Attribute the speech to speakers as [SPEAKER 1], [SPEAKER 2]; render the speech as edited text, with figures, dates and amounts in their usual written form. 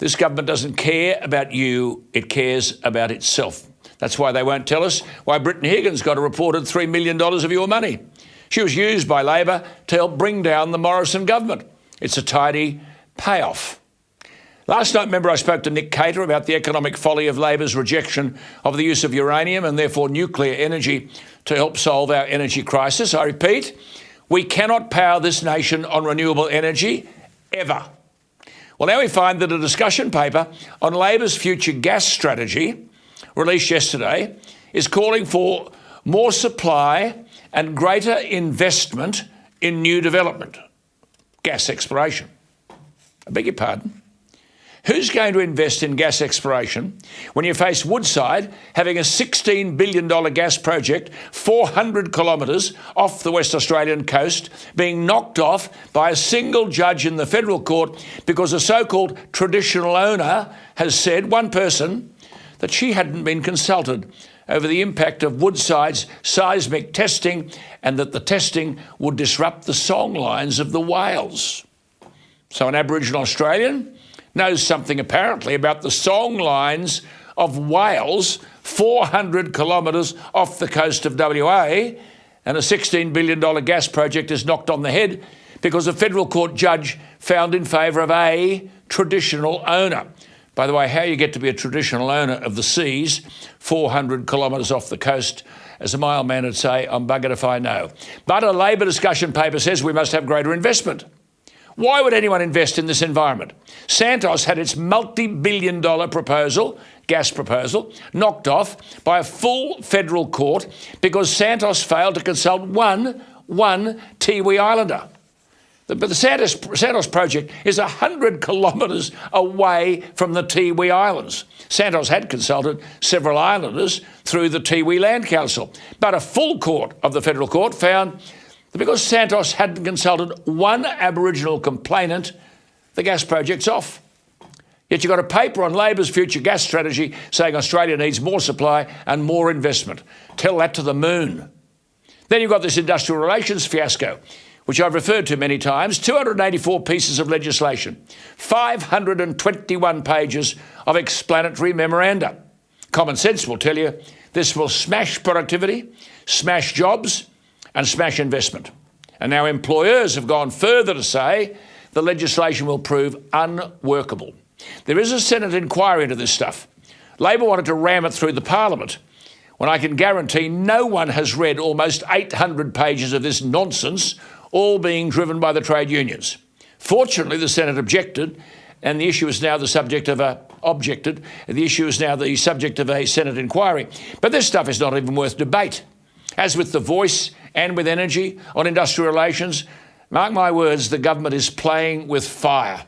[SPEAKER 1] This government doesn't care about you, it cares about itself. That's why they won't tell us why Brittany Higgins got a reported $3 million of your money. She was used by Labor to help bring down the Morrison government. It's a tidy payoff. Last night, remember, I spoke to Nick Cater about the economic folly of Labor's rejection of the use of uranium and therefore nuclear energy to help solve our energy crisis. I repeat, we cannot power this nation on renewable energy, ever. Well, now we find that a discussion paper on Labor's future gas strategy, released yesterday, is calling for more supply and greater investment in new development, gas exploration. I beg your pardon? Who's going to invest in gas exploration when you face Woodside having a $16 billion gas project 400 kilometres off the West Australian coast being knocked off by a single judge in the federal court because a so-called traditional owner has said, one person, that she hadn't been consulted over the impact of Woodside's seismic testing and that the testing would disrupt the song lines of the whales. So an Aboriginal Australian knows something apparently about the song lines of whales 400 kilometres off the coast of WA, and a $16 billion gas project is knocked on the head because a federal court judge found in favour of a traditional owner. By the way, how you get to be a traditional owner of the seas 400 kilometres off the coast, as a mild man would say, I'm buggered if I know. But a Labor discussion paper says we must have greater investment. Why would anyone invest in this environment? Santos had its multi-billion-dollar proposal, gas proposal, knocked off by a full federal court because Santos failed to consult one Tiwi Islander. But the Santos project is 100 kilometres away from the Tiwi Islands. Santos had consulted several islanders through the Tiwi Land Council, but a full court of the federal court found that because Santos hadn't consulted one Aboriginal complainant, the gas project's off. Yet you've got a paper on Labor's future gas strategy saying Australia needs more supply and more investment. Tell that to the moon. Then you've got this industrial relations fiasco, which I've referred to many times, 284 pieces of legislation, 521 pages of explanatory memoranda. Common sense will tell you this will smash productivity, smash jobs, and smash investment. And now employers have gone further to say the legislation will prove unworkable. There is a Senate inquiry into this stuff. Labor wanted to ram it through the Parliament, when I can guarantee no one has read almost 800 pages of this nonsense, all being driven by the trade unions. Fortunately, the Senate objected, and the issue is now the subject of a Senate inquiry. But this stuff is not even worth debate. As with The Voice and with energy on industrial relations, mark my words, the government is playing with fire.